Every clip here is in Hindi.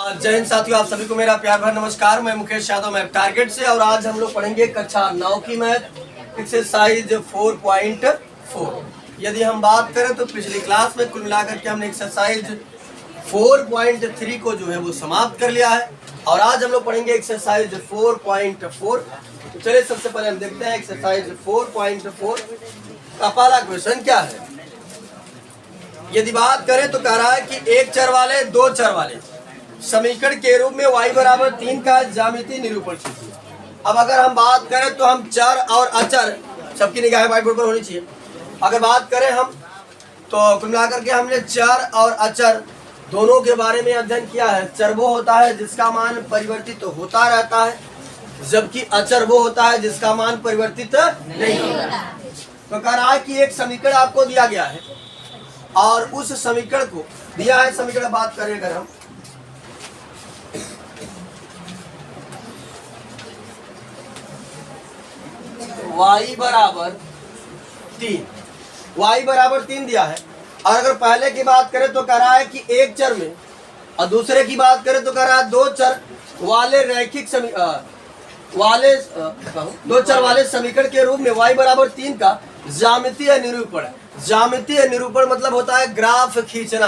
जय हिंद साथियों, आप सभी को मेरा प्यार भरा नमस्कार। मैं मुकेश यादव, मैथ टारगेट से, और आज हम लोग पढ़ेंगे कक्षा 9 की मैथ एक्सरसाइज 4.4। यदि हम बात करें तो पिछली क्लास में कुल मिलाकर के हमने एक्सरसाइज 4.3 को जो है वो समाप्त कर लिया है, और आज हम लोग पढ़ेंगे एक्सरसाइज 4.4। तो चलिए सबसे पहले हम देखते हैं एक्सरसाइज 4.4 का पहला क्वेश्चन क्या है। यदि बात करें तो कह रहा है कि एक चर वाले दो चर वाले समीकरण के रूप में y बराबर 3 का ज्यामितीय निरूपण कीजिए। अब अगर हम बात करें तो हम चर और अचर, सबकी निगाहें व्हाइट बोर्ड पर होनी चाहिए। अगर बात करें हम तो कुल मिलाकर के हमने चर और अचर दोनों के बारे में अध्ययन किया है। चर वो होता है जिसका मान परिवर्तित तो होता रहता है, जबकि अचर वो होता है जिसका मान परिवर्तित नहीं होता। तो कह रहा है कि एक समीकरण आपको दिया गया है और उस समीकरण को दिया है, समीकरण बात करें अगर हम y बराबर 3 दिया है, और अगर पहले की बात करें तो कह रहा है कि एक चर में, और दूसरे की बात करें तो कह रहा है दो चर वाले समीकरण के रूप में y बराबर 3 का ज्यामितीय निरूपण। ज्यामितीय निरूपण मतलब होता है ग्राफ खींचना।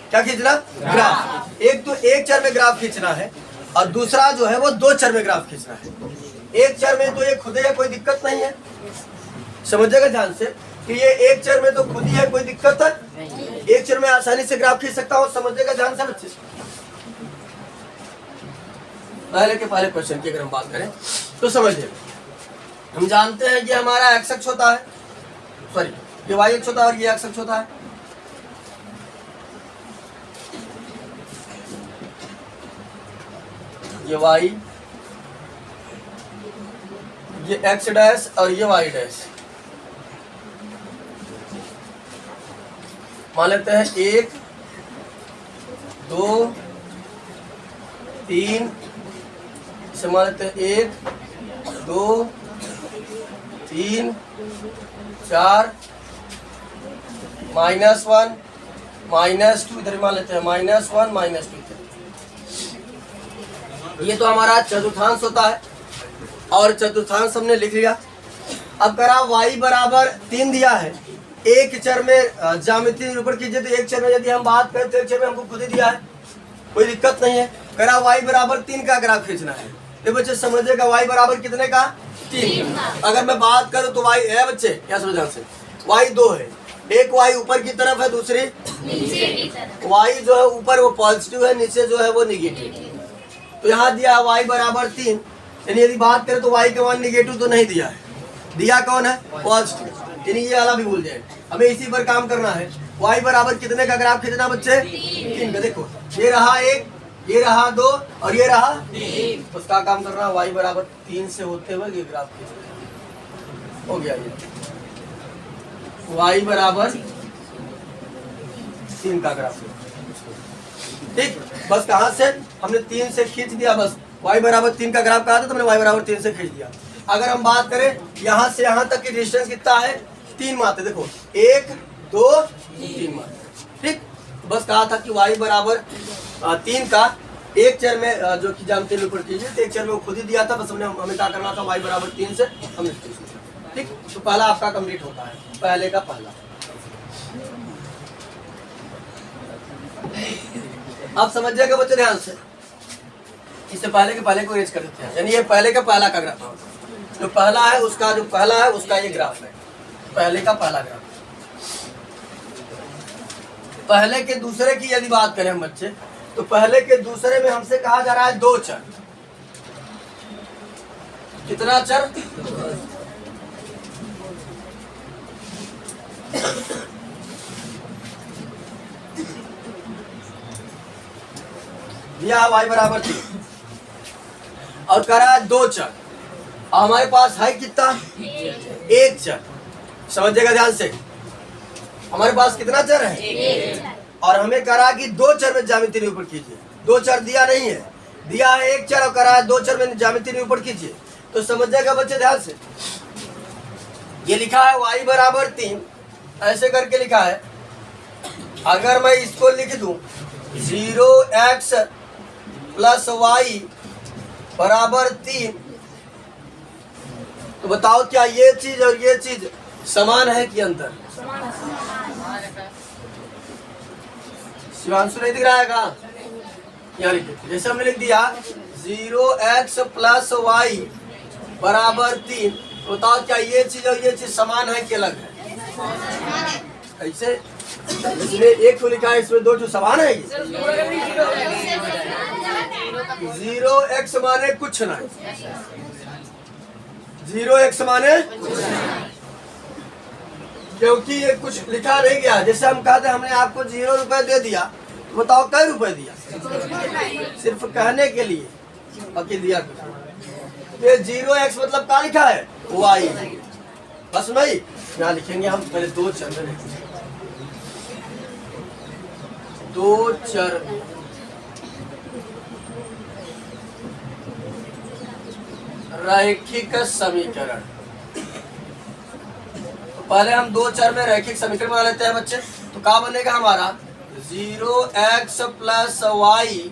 क्या खींचना? ग्राफ। एक तो एक चर में ग्राफ खींचना है, और दूसरा जो है वो दो चर में ग्राफ खींचना है। एक चर में तो ये खुद है, कोई दिक्कत नहीं है, समझिएगा ध्यान से कि ये एक चर में तो खुद ही है, कोई दिक्कत है, एक चर में आसानी से ग्राफ खींच सकता हूँ। समझिएगा ध्यान से बच्चे। पहले के पहले क्वेश्चन की अगर हम बात करें तो समझिए, हम जानते हैं कि हमारा एक्स अक्ष होता है, सॉरी ये वाई अक्ष होता है और ये एक्स अक्ष होता है। ये वाई, ये एक्स डैश और ये वाई डैश। मान लेते हैं 1 2 3, इसे मान लेते हैं 1 2 3 4, -1 -2, इधर मान लेते हैं -1 -2। ये तो हमारा चतुर्थांश होता है, और चतुर्थांश हमने लिख लिया। अब करा y बराबर 3 दिया है, एक चर में ज्यामितीय निरूपण कीजिए। तो एक चर में यदि हम बात करें तो एक चर में हमको खुद ही दिया है, कोई दिक्कत नहीं है। करा y बराबर 3 का ग्राफ खींचना है। तो बच्चे समझिएगा y बराबर कितने का? 3। अगर मैं बात करूं तो y है बच्चे, क्या समझ ध्यान से, y 2 है। एक y ऊपर की तरफ है, दूसरी नीचे की तरफ। y जो है ऊपर वो पॉजिटिव है, नीचे जो है वो निगेटिव। तो यहाँ दिया है y बराबर 3, यानी यदि बात करें तो y का मान निगेटिव तो नहीं दिया है, दिया कौन है? पॉजिटिव। यानी ये वाला भी भूल जाए, हमें इसी पर काम करना है। y बराबर कितने का ग्राफ खींचना बच्चे? 3 का। देखो ये रहा 1, ये रहा 2 और ये रहा 3। उसका काम करना है, y बराबर 3 से होते हुए ये ग्राफ खींचना हो गया। ये y बराबर 3 का ग्राफ, ठीक। बस कहाँ से हमने 3 से खींच दिया, बस y बराबर 3 का ग्राफ कहा था तो हमने y बराबर 3 से खींच दिया। अगर हम बात करें यहाँ से यहाँ तक की डिस्टेंस कितना है? 3 मात्र। देखो 1 2 3 मात्र, ठीक। बस कहा था कि y बराबर 3 का एक चर में जो कि ज्यामितीय निरूपण कीजिए। तो एक चर में वो खुद ही दिया था, बस हमें क्या करना था, y बराबर 3 से हमने, ठीक। तो पहला आपका कंप्लीट होता है, पहले का पहला। आप समझिएगा बच्चे ध्यान से, इससे पहले के पहले को रेज कर देते हैं, यानी ये पहले का पहला का ग्राफ है। जो पहला है उसका, जो पहला है उसका ये ग्राफ है, पहले का पहला ग्राफ। पहले के दूसरे की यदि बात करें हम बच्चे, तो पहले के दूसरे में हमसे कहा जा रहा है दो चर। कितना चर? यह y बराबर 3 और करा है दो चर, और हमारे पास है कितना? एक चर। समझिएगा ध्यान से, हमारे पास कितना चर है? और हमें करा कि दो चर में ज्यामितीय निरूपण कीजिए। दो चर दिया नहीं है, दिया है एक चर, और करा है दो चर में ज्यामितीय निरूपण कीजिए। तो समझिएगा बच्चे ध्यान से, ये लिखा है y बराबर 3, ऐसे करके लिखा है। अगर मैं इसको लिख दूं 0x प्लस वाई बराबर 3, तो बताओ क्या ये चीज और ये चीज समान है कि अंतर? शिवांशु नहीं दिख रहा है कहाँ? यहाँ लिख देते। जैसे हमने लिख दिया 0x प्लस वाई बराबर 3, तो बताओ क्या ये चीज और ये चीज समान है कि अलग है? ऐसे इसमें एक तो लिखा है, इसमें दो तो समान है। 0x माने कुछ नहीं, 0x माने क्योंकि ये कुछ लिखा नहीं गया। जैसे हम कहते हमने आपको 0 रुपए दे दिया, तो बताओ कै रुपए दिया? सिर्फ कहने के लिए, बाकी दिया कुछ। ये 0x मतलब क्या लिखा है? y। बस नहीं, यहाँ लिखेंगे हम पहले दो चर में लिखेंगे, दो चर रैखिक समीकरण। तो पहले हम दो चर में रैखिक समीकरण बना लेते हैं बच्चे। तो क्या बनेगा हमारा? 0x प्लस वाई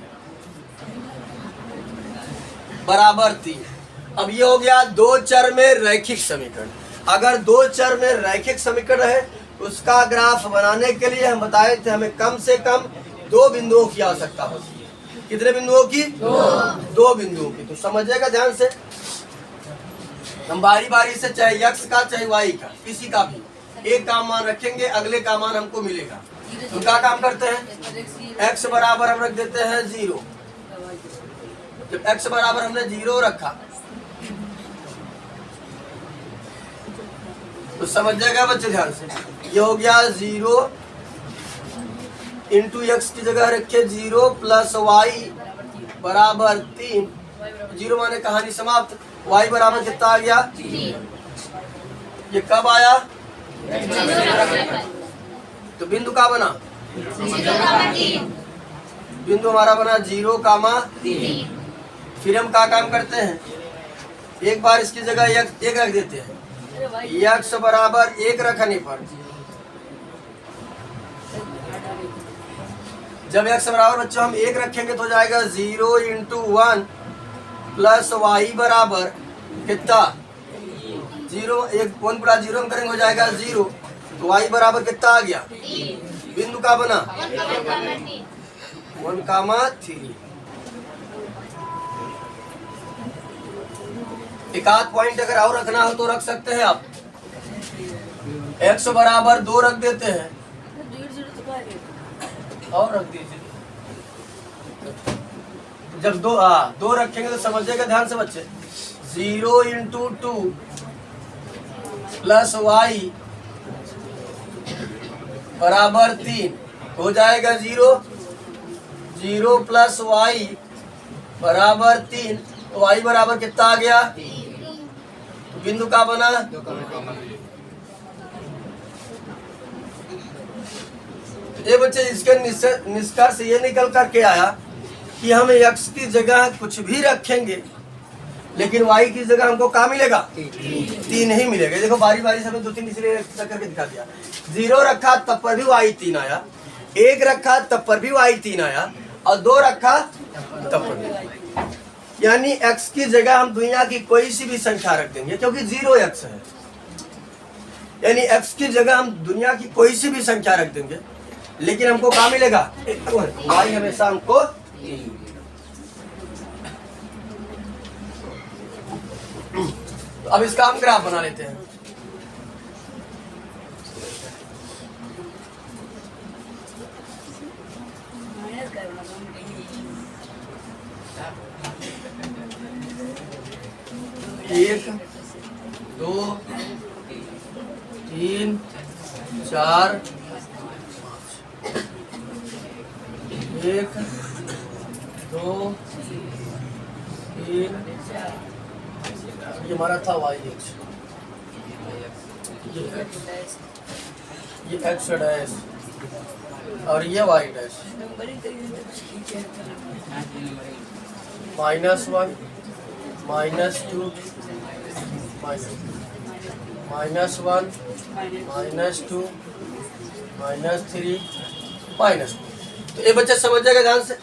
बराबर 3। अब ये हो गया दो चर में रैखिक समीकरण। अगर दो चर में रैखिक समीकरण है, उसका ग्राफ बनाने के लिए हम बताए थे हमें कम से कम दो बिंदुओं की आवश्यकता होती है। कितने बिंदुओं की? दो बिंदुओं की। तो समझिएगा ध्यान से, हम बारी बारी से चाहे x का चाहे y का किसी का भी एक का मान रखेंगे, अगले का मान हमको मिलेगा। तो क्या काम करते हैं? x बराबर हम रख देते हैं 0। जब x बराबर हमने 0 रखा तो समझिएगा बच्चे ध्यान से, ये हो गया 0 इंटू एक्स की जगह रखे 0 प्लस वाई बराबर 3। 0 माने कहानी समाप्त। y बराबर कितना आ गया? ये कब आया? तो बिंदु का बना, बिंदु हमारा बना 0,3। फिर हम क्या काम करते हैं? एक बार इसकी जगह एक रख देते हैं। x बराबर 1 रखने पर जब x बराबर बच्चों हम 1 रखेंगे तो हो जाएगा 0 इंटू 1 प्लस वाई बराबर कितना? 0 1 1 पूरा 0 हम करेंगे हो जाएगा 0। तो वाई बराबर कितना आ गया? बिंदु का बना 1,3। एक आध पॉइंट अगर और रखना हो तो रख सकते हैं आप। x बराबर 2 रख देते हैं और रख दीजिए। जब दो रखेंगे तो समझिएगा ध्यान से बच्चे, 0 इंटू 2 प्लस वाई बराबर 3 हो जाएगा 0। 0 प्लस वाई बराबर 3, तो वाई बराबर कितना आ गया? तो बिंदु का बना ये बच्चे, इसके निष्कर्ष ये निकल करके आया कि हम x की जगह कुछ भी रखेंगे लेकिन y की जगह हमको क्या मिलेगा? 3 ही मिलेगा। देखो बारी बारी से हमें 2 3 इसलिए करके दिखा दिया। 0 रखा तब पर भी y 3 आया, 1 रखा तब पर भी y 3 आया, और 2 रखा तब पर भी। यानी x की जगह हम दुनिया की कोई सी भी संख्या रख देंगे क्योंकि 0x है। यानी x की जगह हम दुनिया की कोई सी भी संख्या रख देंगे लेकिन हमको क्या मिलेगा? y हमेशा हमको। तो अब इसका हम ग्राफ बना लेते हैं। एक 2 3 4 1 2 3 ये हमारा था y x, ये x डैश और ये y डैश। -1 -2 -1 -2 -3 -2। तो ये बच्चा समझ जाएगा ध्यान से।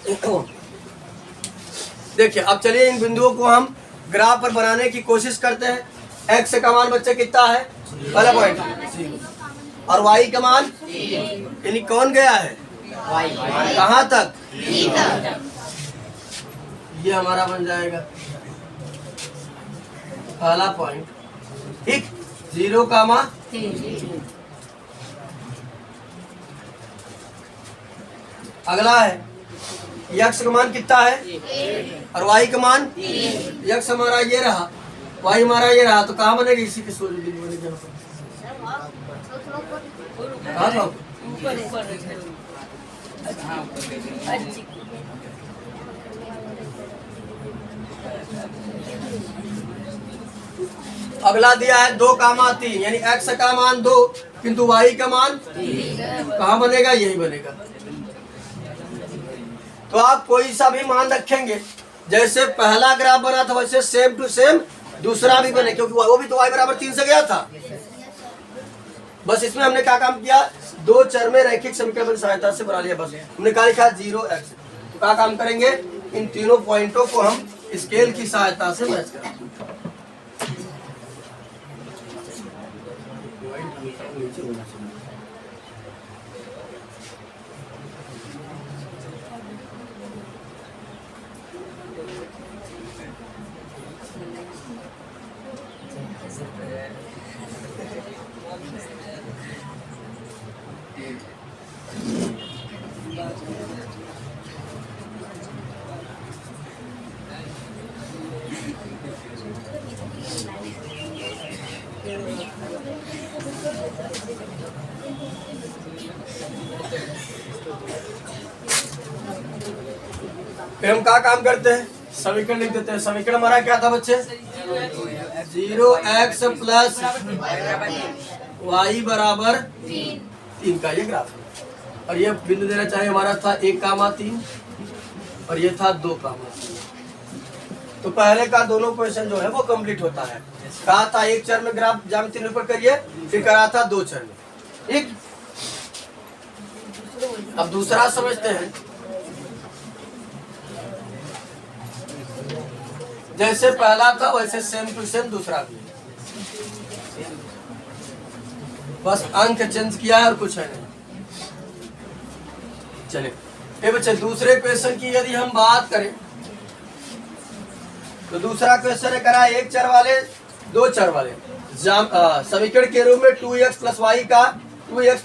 देखिए अब चलिए इन बिंदुओं को हम ग्राफ पर बनाने की कोशिश करते हैं। एक्स का मान बच्चे कितना है, पहला पॉइंट, और वाई का मान यानी कौन गया है, कहाँ तक, ये हमारा बन जाएगा पहला पॉइंट, ठीक। 0, अगला है यक्स का मान कितना है और वाई का मान, यक्स हमारा ये रहा, वाई हमारा ये रहा, तो कहाँ बनेगी, इसी के सोच बनेगी। कहाँ था अगला दिया है 2, 3 यानी x का मान 2 किंतु y का मान कहाँ बनेगा, यही बनेगा। तो आप कोई सा भी मान रखेंगे, जैसे पहला ग्राफ बना था वैसे सेम टू सेम दूसरा भी बने, क्योंकि वो भी तो y बराबर 3 से गया था। बस इसमें हमने क्या काम किया, 2 चर में रैखिक समीकरण की सहायता से बना लिया। बस हमने क्या लिखा 0x। तो क्या काम करेंगे, इन तीनों पॉइंटों को हम स्केल की सहायता से मैच करेंगे। फिर हम क्या काम करते हैं, समीकरण लिख देते हैं। समीकरण हमारा क्या था बच्चे, 0x प्लस वाई बराबर 3 का ये ग्राफ है। और ये बिंदु देना चाहिए हमारा था 1, 3 और ये था 2, 3। तो पहले का दोनों क्वेश्चन जो है वो कंप्लीट होता है। कहा था 1 चर में ग्राफ ज्यामिति निरूपण करिए, फिर कहा था 2 चर में, ठीक। अब दूसरा समझते हैं। जैसे पहला था वैसे सेम टू सेम दूसरा भी, बस अंक चेंज किया है और कुछ है नहीं। चलिए ये बच्चे दूसरे क्वेश्चन की यदि हम बात करें तो दूसरा क्वेश्चन है करा 1 चर वाले 2 चर वाले समीकरण के रूप में 2x प्लस वाई का 2x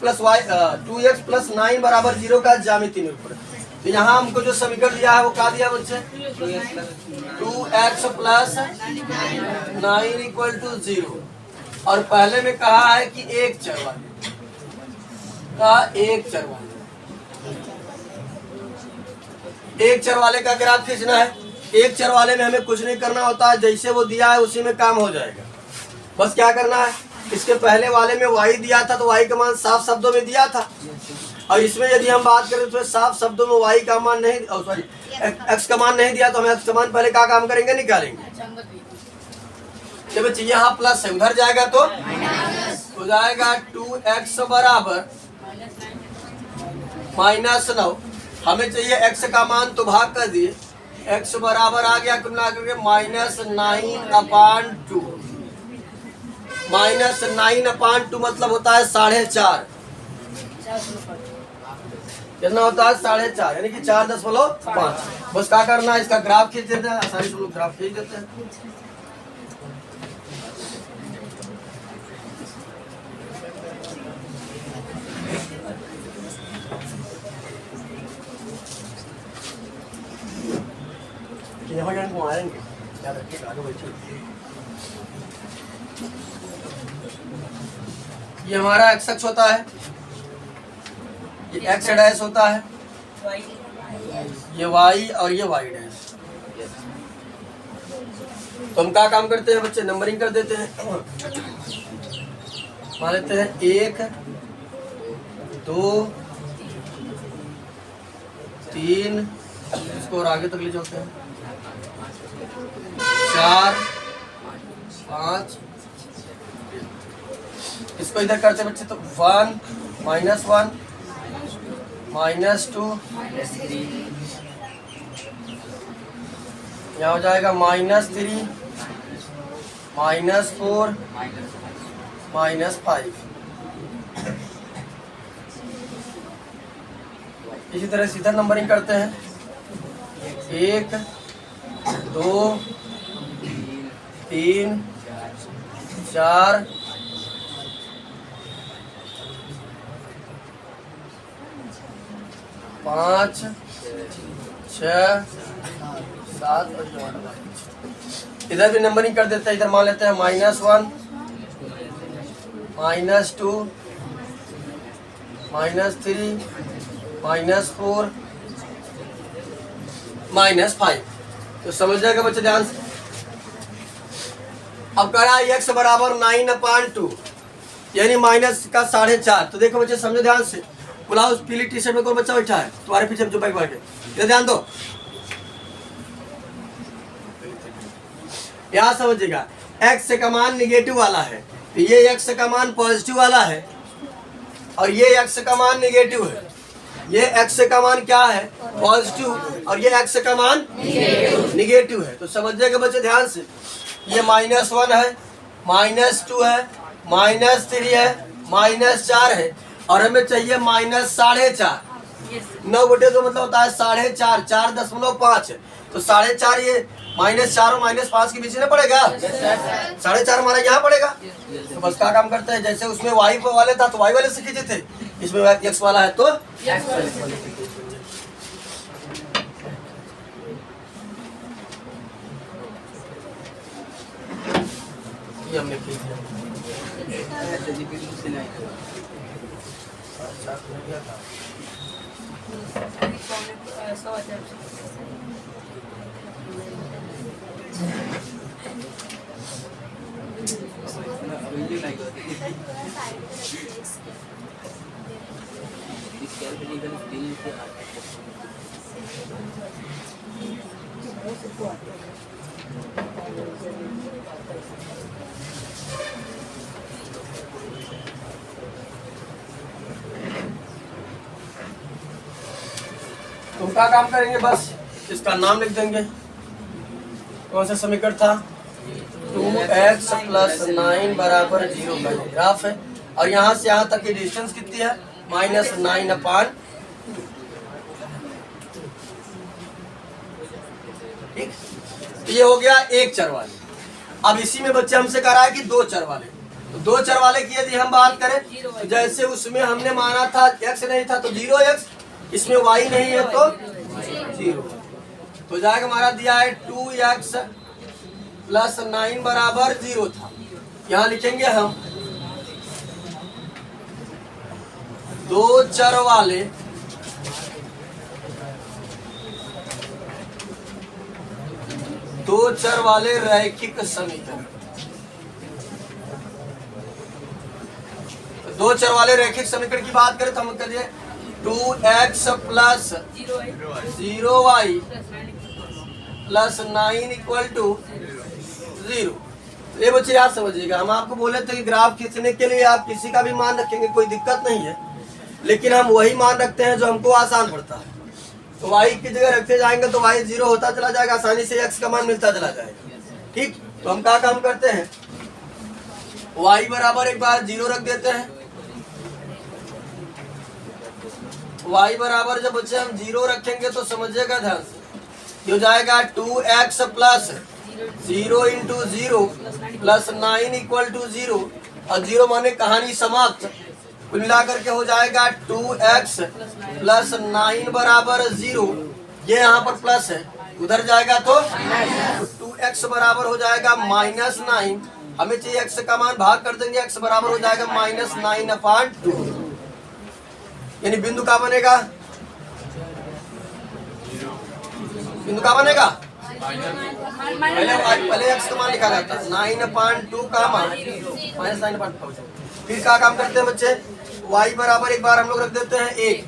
प्लस 9 बराबर 0 का ज्यामिति निरूपण। तो यहाँ हमको जो समीकरण दिया है वो क्या दिया बच्चे, 2x प्लस 9 इक्वल टू 0। और पहले में कहा है कि 1 चर वाले का 1 चर वाले का ग्राफ खींचना है। 1 चर वाले में हमें कुछ नहीं करना होता है, जैसे वो दिया है उसी में काम हो जाएगा। बस क्या करना है, इसके पहले वाले में y दिया था तो y का मान साफ शब्दों में दिया था, और इसमें यदि हम बात करें तो साफ शब्दों में y का मान नहीं, सॉरी x का मान नहीं दिया, तो हम x का मान पहले क्या काम करेंगे, निकालेंगे। तो बच्चे यहाँ प्लस है, उधर जाएगा तो हो जाएगा 2x बराबर -9। हमें चाहिए x का मान तो भाग कर दिए, x बराबर आ गया कुल करके -9/2। -9/2 मतलब होता है 4.5। कितना होता है 4.5, यानी कि 4.5। बस क्या करना है, इसका ग्राफ खींच देते हैं, आसानी से लोग ग्राफ खींच देते हैं। घुमाएंगे, याद रखिएगा, आगे बैठिए। ये हमारा एक्स अक्ष होता है, ये एक्स डैश होता है, ये वाई और ये वाई डैश। तो हम क्या काम करते हैं बच्चे, नंबरिंग कर देते हैं। मान लेते हैं 1, 2, 3, इसको और आगे तक ले जाते हैं, 4, 5। इसको इधर करते बच्चे तो 1, -1, -2, यहाँ हो जाएगा -3 -4 -5। इसी तरह सीधा नंबरिंग करते हैं, 1 2 3 4 5 6 7 और 8। इधर भी नंबरिंग कर देते हैं। इधर मान लेते हैं -1 -2 -3 -4 -5। तो समझ जाएगा बच्चे ध्यान से। अब कह रहा है x बराबर 9/2 यानी माइनस का 4.5। तो देखो बच्चे समझो ध्यान से। बुलाओ उस पीली टी शर्ट में कौन बच्चा बैठा है तुम्हारे पीछे जो बैठ के, ये ध्यान दो। यहाँ समझिएगा x का मान निगेटिव वाला है, तो ये x का मान पॉजिटिव वाला है और ये x का मान निगेटिव है। ये x का मान क्या है? पॉजिटिव, और ये x का मान निगेटिव है। तो समझिएगा बच्चे ध्यान से, ये -1 है, -2 है, -3 है, -4 है और हमें चाहिए -4.5। 9 बटे 2 मतलब होता है 4.5, 4.5 है। तो 4.5 ये -4 और -5 के बीच में पड़ेगा, 4.5 हमारा यहाँ पड़ेगा। तो बस क्या काम करते हैं, जैसे उसमें y वाले था तो y वाले से खींचे थे, इसमें x वाला है तो ये हमने खींच लिया। तुम क्या काम करेंगे, बस इसका नाम लिख देंगे। कौन सा समीकरण था? 2x + 9 बराबर 0 का ग्राफ है और यहाँ से यहाँ तक की डिस्टेंस कितनी है? -9/2। ठीक, ये हो गया एक चर वाले। अब इसी में बच्चे हमसे कह रहा है कि दो चर वाले। तो दो चर वाले की यदि हम बात करें तो जैसे उसमें हमने माना था x नहीं था तो 0x, इसमें y नहीं है तो 0। तो जाएगा हमारा दिया है 2x + 9 बराबर 0 था। यहाँ लिखेंगे हम दो चर वाले रैखिक समीकरण। दो चर वाले रैखिक समीकरण की बात करें तो हम करिए 2x + 0y + 9 = 0। ये बच्चे याद समझिएगा, हम आपको बोले थे कि ग्राफ खींचने के लिए आप किसी का भी मान रखेंगे कोई दिक्कत नहीं है, लेकिन हम वही मान रखते हैं जो हमको आसान पड़ता है। तो y की जगह रखते जाएंगे तो y 0 होता चला जाएगा, आसानी से x का मान मिलता चला जाएगा। ठीक, तो हम क्या काम करते हैं, y बराबर एक बार 0 रख देते हैं। y बराबर जब बच्चे हम 0 रखेंगे तो समझिएगा ध्यान से, ये हो जाएगा 2x + 0 × 0 + 9 = 0 और 0 माने कहानी समाप्त। कुल मिलाकर के हो जाएगा 2x + 9 बराबर 0। ये यहाँ पर प्लस है, उधर जाएगा तो 2x बराबर हो जाएगा -9। हमें चाहिए x का मान, भाग कर देंगे, x बराबर हो जाएगा -9/2। यानी बिंदु का बनेगा, बिंदु का बनेगा पहले x का मान लिखा जाता है 9/2 का मान -9/2। फिर क्या काम करते हैं बच्चे, y बराबर एक बार हम लोग रख देते हैं 1।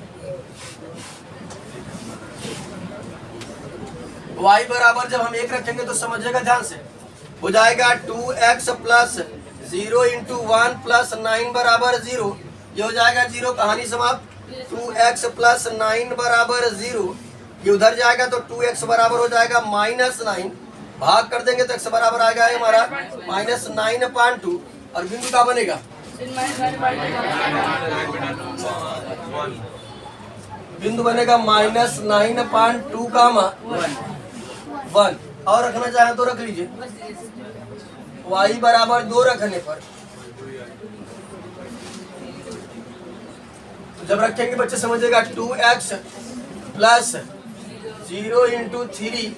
y बराबर जब हम 1 रखेंगे तो समझिएगा ध्यान से, हो जाएगा 2x + 0 × 1 + 9 बराबर 0। ये हो जाएगा 0, कहानी समाप्त। 2x + 9 बराबर 0। ये उधर जाएगा तो 2x बराबर हो जाएगा -9, भाग कर देंगे तो x बराबर आ जाएगा हमारा -9.2 और बिंदु क्या बनेगा, बिंदु बनेगा -9.2 का 1 और रखना चाहे तो रख लीजिए। y बराबर 2 रखने पर जब रखेंगे बच्चे समझेगा 2x प्लस 0 इंटू 3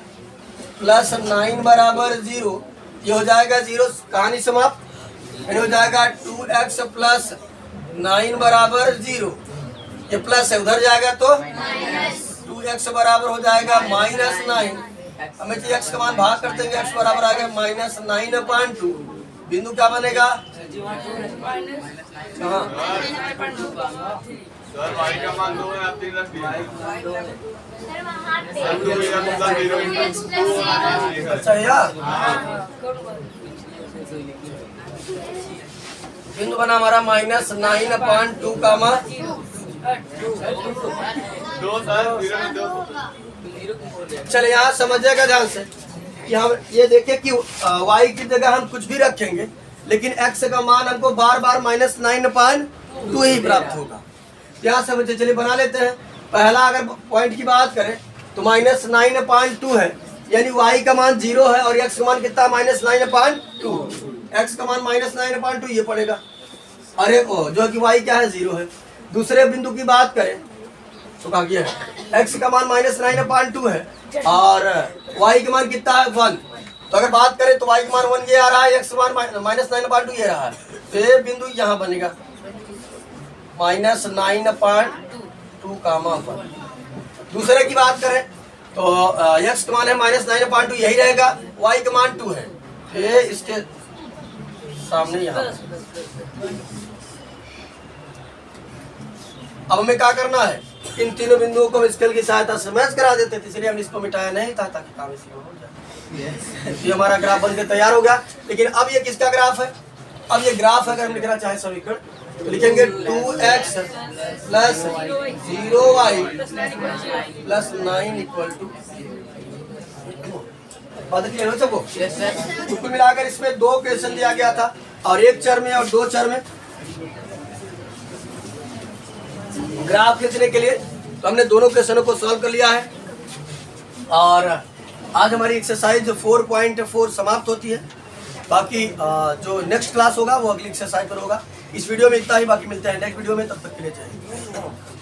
प्लस 9 बराबर 0, ये हो जाएगा 0, कहानी समाप्त। यानी हो जाएगा 2x प्लस 9 बराबर 0, ये प्लस है उधर जाएगा तो 2x बराबर हो जाएगा -9, हमें जो x का मान भाग कर देंगे x बराबर आ गया -9.2, बिंदु क्या बनेगा, सर y का मान 2 है, आप 3 रख दिए। अच्छा यार, बिंदु बना हमारा -9.2 का 2 सर 0 चले यहाँ समझिएगा ध्यान से कि हम ये देखें कि y की जगह हम कुछ भी रखेंगे लेकिन x का मान हमको बार बार -9.2 ही प्राप्त होगा। यहाँ समझे, चलिए बना लेते हैं। पहला अगर पॉइंट की बात करें तो -9.2 है, यानी y का मान 0 है और x का मान कितना -9.2, x का मान -9.2 ये पड़ेगा, अरे ओ जो कि y क्या है 0 है। दूसरे बिंदु की बात करें तो कहा गया है x का मान -9.2 है और y का मान कितना है 1, तो अगर बात करें तो y का मान 1 ये आ रहा है, x का मान -9.2 ये रहा है, तो ये बिंदु यहाँ बनेगा -9.2 का 1। दूसरे की बात करें तो x का मान है -9.2 यही रहेगा, y का मान 2 है, ये इसके सामने यहाँ। अब हमें क्या करना है, इन तीनों बिंदुओं को स्केल की सहायता से मैच करा देते थे, इसलिए हम इसको मिटाया नहीं था ताकि काम इसी में हो जाए। ये हमारा ग्राफ बनकर तैयार हो गया। लेकिन अब ये किसका ग्राफ है, अब ये ग्राफ अगर हम लिखना चाहें समीकरण तो लिखेंगे 2x plus 0y plus 9 equal to, बात क्लियर हो सबको। कुल मिलाकर इसमें 2 क्वेश्चन दिया गया था और एक चर में और 2 चर में ग्राफ खींचने के लिए, तो हमने दोनों क्वेश्चनों को सॉल्व कर लिया है और आज हमारी एक्सरसाइज 4.4 समाप्त होती है। बाकी जो नेक्स्ट क्लास होगा वो अगली एक्सरसाइज पर होगा। इस वीडियो में इतना ही, बाकी मिलते हैं नेक्स्ट वीडियो में, तब तक के लिए चाहिए।